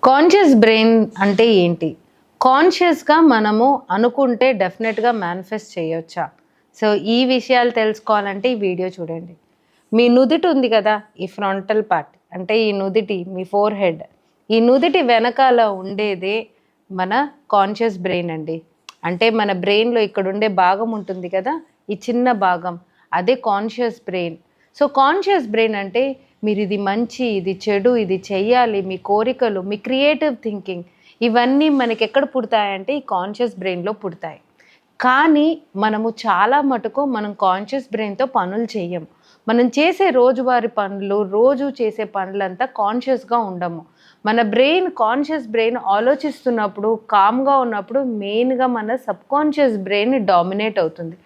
Conscious brain అంటే ఏంటి? కాన్షియస్‌గా మనము అనుకుంటే డెఫినెట్‌గా మేనిఫెస్ట్ చేయొచ్చా? సో, ఈ విషయాలు తెలుసుకోవాలంటే ఈ వీడియో చూడండి. మీ నుదిటి ఉంది కదా! ఈ ఫ్రంటల్ పార్ట్ అంటే ఈ నుదిటి మీ ఫోర్‌హెడ్. ఈ నుదిటి వెనకాల ఉండేదే మన కాన్షియస్ బ్రెయిన్ అండి. అంటే మన బ్రెయిన్‌లో ఇక్కడుండే భాగం ఉంటుంది కదా! ఈ చిన్న భాగం అదే conscious brain. So, conscious brain అంటే మీరిది మంచి, ఇది చెడు, ఇది చెయ్యాలి, మీ కోరికలు, మీ క్రియేటివ్ థింకింగ్ ఇవన్నీ మనకెక్కడ పుడతాయంటే ఈ కాన్షియస్ బ్రెయిన్‌లో పుడతాయి. కానీ మనము చాలా మటుకు మనం కాన్షియస్ బ్రెయిన్‌తో పనులు చెయ్యము. మనం చేసే రోజువారీ పనులు, రోజు చేసే పనులంతా కాన్షియస్‌గా ఉండము. మన బ్రెయిన్ కాన్షియస్ బ్రెయిన్ ఆలోచిస్తున్నప్పుడు, కామ్‌గా ఉన్నప్పుడు మెయిన్‌గా మన సబ్‌కాన్షియస్ బ్రెయిన్ డామినేట్ అవుతుంది.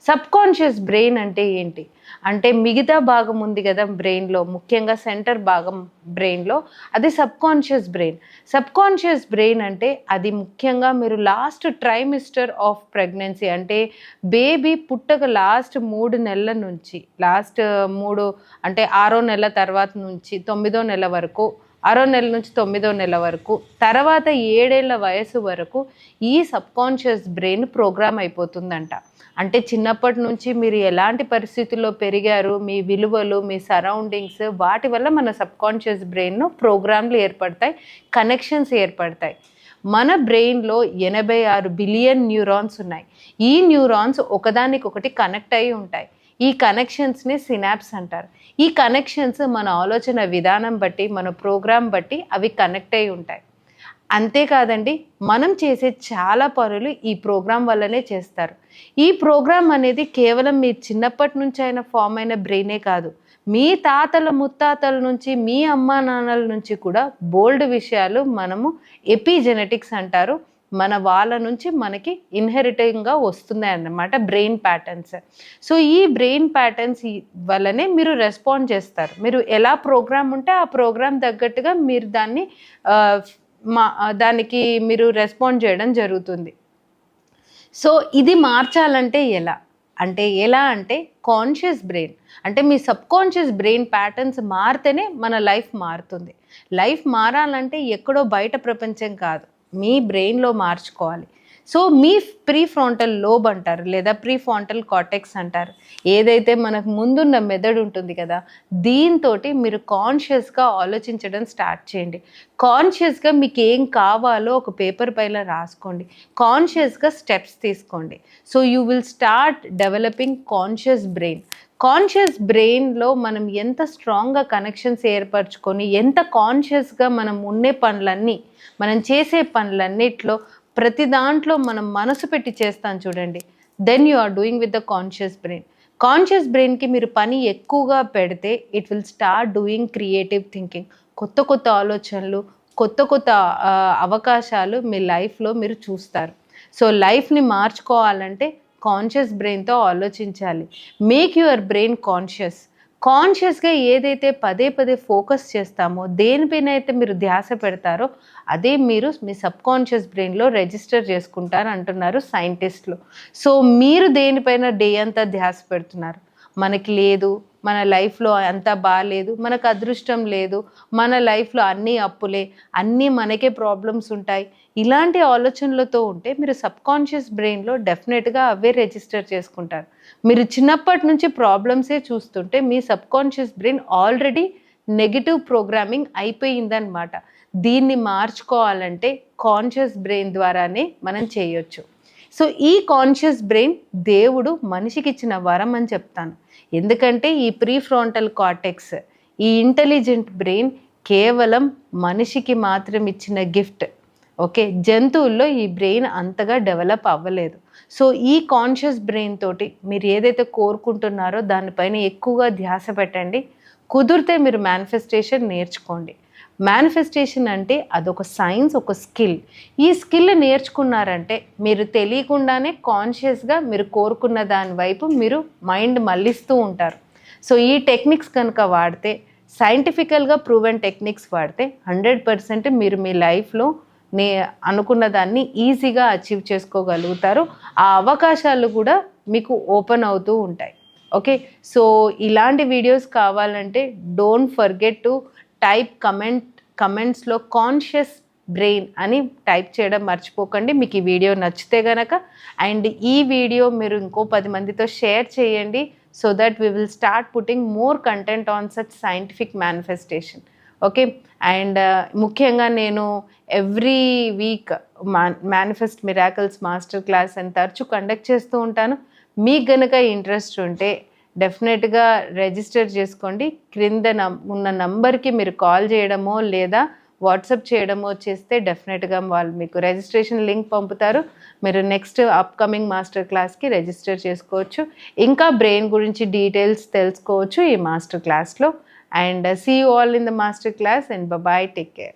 సబ్‌కాన్షియస్ బ్రెయిన్ అంటే ఏంటి? అంటే మిగతా భాగం ఉంది కదా బ్రెయిన్‌లో, ముఖ్యంగా సెంటర్ భాగం బ్రెయిన్‌లో అది సబ్‌కాన్షియస్ బ్రెయిన్. సబ్‌కాన్షియస్ బ్రెయిన్ అంటే అది ముఖ్యంగా మీరు లాస్ట్ ట్రైమిస్టర్ ఆఫ్ ప్రెగ్నెన్సీ అంటే బేబీ పుట్టక లాస్ట్ 3 నెలల నుంచి, లాస్ట్ 3 అంటే 6వ నెల తర్వాత నుంచి 9వ నెల వరకు, 6వ నెల నుంచి 9వ నెల వరకు, తర్వాత 7 ఏళ్ల వయసు వరకు ఈ సబ్‌కాన్షియస్ బ్రెయిన్ ప్రోగ్రామ్ అయిపోతుందంట. అంటే చిన్నప్పటి నుంచి మీరు ఎలాంటి పరిస్థితుల్లో పెరిగారు, మీ విలువలు, మీ సరౌండింగ్స్ వాటి వల్ల మన సబ్‌కాన్షియస్ బ్రెయిన్‌లో ప్రోగ్రామ్‌లు ఏర్పడతాయి, కనెక్షన్స్ ఏర్పడతాయి. మన బ్రెయిన్‌లో 86 బిలియన్ న్యూరాన్స్ ఉన్నాయి. ఈ న్యూరాన్స్ ఒకదానికొకటి కనెక్ట్ అయ్యి ఉంటాయి. ఈ కనెక్షన్స్‌ని సినాప్స్ అంటారు. ఈ కనెక్షన్స్ మన ఆలోచన విధానం బట్టి, మన ప్రోగ్రామ్ బట్టి అవి కనెక్ట్ అయ్యి ఉంటాయి. అంతేకాదండి, మనం చేసే చాలా పనులు ఈ ప్రోగ్రామ్ వల్లనే చేస్తారు. ఈ ప్రోగ్రామ్ అనేది కేవలం మీ చిన్నప్పటి నుంచి అయినా ఫామ్ అయిన బ్రెయినే కాదు. మీ తాతల ముత్తాతల నుంచి, మీ అమ్మా నాన్నల నుంచి కూడా బోలెడు విషయాలు మనము ఎపిజెనెటిక్స్ అంటారు. మన వాళ్ళ నుంచి మనకి ఇన్‌హెరిటింగ్‌గా వస్తున్నాయన్నమాట బ్రెయిన్ ప్యాటర్న్స్. సో, ఈ బ్రెయిన్ ప్యాటర్న్స్ వల్లనే మీరు రెస్పాండ్ చేస్తారు. మీరు ఎలా ప్రోగ్రామ్ ఉంటే ఆ ప్రోగ్రామ్ తగ్గట్టుగా మీరు దాన్ని ఆహ్, దానికి మీరు రెస్పాండ్ చేయడం జరుగుతుంది. సో, ఇది మార్చాలంటే ఎలా? ఎలా అంటే కాన్షియస్ బ్రెయిన్ అంటే మీ సబ్‌కాన్షియస్ బ్రెయిన్ ప్యాటర్న్స్ మారితేనే మన లైఫ్ మారుతుంది. లైఫ్ మారాలంటే ఎక్కడో బయట ప్రపంచం కాదు. మీ బ్రెయిన్‌లో మార్చుకోవాలి. సో, మీ ప్రీఫ్రాంటల్ లోబ్ అంటారు లేదా ప్రీఫ్రాంటల్ కార్టెక్స్ అంటారు. ఏదైతే మనకు ముందున్న మెదడు ఉంటుంది కదా! దీంతోటి మీరు కాన్షియస్‌గా ఆలోచించడం స్టార్ట్ చేయండి. కాన్షియస్‌గా మీకేం కావాలో ఒక పేపర్ పైన రాసుకోండి. కాన్షియస్‌గా స్టెప్స్ తీసుకోండి. So, you will start developing conscious brain. Conscious బ్రెయిన్‌లో మనం ఎంత స్ట్రాంగ్‌గా కనెక్షన్స్ ఏర్పరచుకొని, ఎంత కాన్షియస్‌గా మనం ఉండే పనులన్నీ, మనం చేసే పనులన్నిట్లో ప్రతి దాంట్లో మనం మనసు పెట్టి చేస్తాం చూడండి. Then you are doing with the conscious brain. Conscious బ్రెయిన్‌కి మీరు పని ఎక్కువగా పెడితే it will start doing creative thinking. కొత్త కొత్త ఆలోచనలు, కొత్త కొత్త అవకాశాలు మీ లైఫ్‌లో మీరు చూస్తారు. సో, లైఫ్‌ని మార్చుకోవాలంటే కాన్షియస్ బ్రెయిన్‌తో ఆలోచించాలి. Make your brain conscious. కాన్షియస్‌గా ఏదైతే పదే పదే ఫోకస్ చేస్తామో, దేనిపైన అయితే మీరు ధ్యాస పెడతారో అదే మీరు మీ సబ్‌కాన్షియస్ బ్రెయిన్‌లో రిజిస్టర్ చేసుకుంటారు అంటున్నారు సైంటిస్టులు. సో, మీరు దేనిపైన డే అంతా ధ్యాస పెడుతున్నారు? మనకి లేదు, మన లైఫ్‌లో అంతా బాలేదు, మనకు అదృష్టం లేదు, మన లైఫ్‌లో అన్నీ అప్పులే, అన్నీ మనకే ప్రాబ్లమ్స్ ఉంటాయి. ఇలాంటి ఆలోచనలతో ఉంటే మీరు సబ్‌కాన్షియస్ బ్రెయిన్‌లో డెఫినెట్‌గా అవే రిజిస్టర్ చేసుకుంటారు. మీరు చిన్నప్పటి నుంచి ప్రాబ్లమ్సే చూస్తుంటే మీ subconscious brain already negative programming అయిపోయిందనమాట. దీన్ని మార్చుకోవాలంటే కాన్షియస్ బ్రెయిన్ ద్వారానే మనం చేయొచ్చు. సో, ఈ కాన్షియస్ బ్రెయిన్ దేవుడు మనిషికిచ్చిన వరం అని చెప్తాను. ఎందుకంటే ఈ ప్రీఫ్రాంటల్ కార్టెక్స్, ఈ ఇంటెలిజెంట్ బ్రెయిన్ కేవలం మనిషికి మాత్రం ఇచ్చిన గిఫ్ట్. ఓకే. జంతువుల్లో ఈ బ్రెయిన్ అంతగా డెవలప్ అవ్వలేదు. సో, ఈ కాన్షియస్ బ్రెయిన్ తోటి మీరు ఏదైతే కోరుకుంటున్నారో దానిపైన ఎక్కువగా ధ్యాస పెట్టండి. కుదిరితే మీరు మేనిఫెస్టేషన్ నేర్చుకోండి. మేనిఫెస్టేషన్ అంటే అదొక సైన్స్, ఒక స్కిల్. ఈ స్కిల్ నేర్చుకున్నారంటే మీరు తెలియకుండానే కాన్షియస్‌గా మీరు కోరుకున్న దాని వైపు మీరు మైండ్ మళ్ళిస్తూ ఉంటారు. సో, ఈ టెక్నిక్స్ కనుక వాడితే, సైంటిఫికల్‌గా ప్రూవెన్ టెక్నిక్స్ వాడితే 100% మీరు మీ లైఫ్‌లో అనుకున్న దాన్ని ఈజీగా అచీవ్ చేసుకోగలుగుతారు. ఆ అవకాశాలు కూడా మీకు ఓపెన్ అవుతూ ఉంటాయి. ఓకే. సో, ఇలాంటి వీడియోస్ కావాలంటే డోంట్ ఫర్గెట్ టు టైప్ కమెంట్స్‌లో కాన్షియస్ బ్రెయిన్ అని టైప్ చేయడం మర్చిపోకండి. మీకు ఈ వీడియో నచ్చితే గనక, అండ్ ఈ వీడియో మీరు ఇంకో 10 మందితో షేర్ చేయండి, so that we will start putting more content on such scientific manifestation. Okay, and ముఖ్యంగా నేను every week manifest miracles master class అని తరచూ కండక్ట్ చేస్తూ ఉంటాను. మీకు గనక ఇంట్రెస్ట్ ఉంటే డెఫినెట్గా రిజిస్టర్ చేసుకోండి. క్రింద ఉన్న నంబర్కి మీరు కాల్ చేయడమో లేదా వాట్సాప్ చేయడమో చేస్తే డెఫినెట్గా వాళ్ళు మీకు రిజిస్ట్రేషన్ లింక్ పంపుతారు. మీరు నెక్స్ట్ అప్కమింగ్ మాస్టర్ క్లాస్కి రిజిస్టర్ చేసుకోవచ్చు. ఇంకా బ్రెయిన్ గురించి డీటెయిల్స్ తెలుసుకోవచ్చు ఈ మాస్టర్ క్లాస్లో. And see you all in the master class, and bye bye, take care.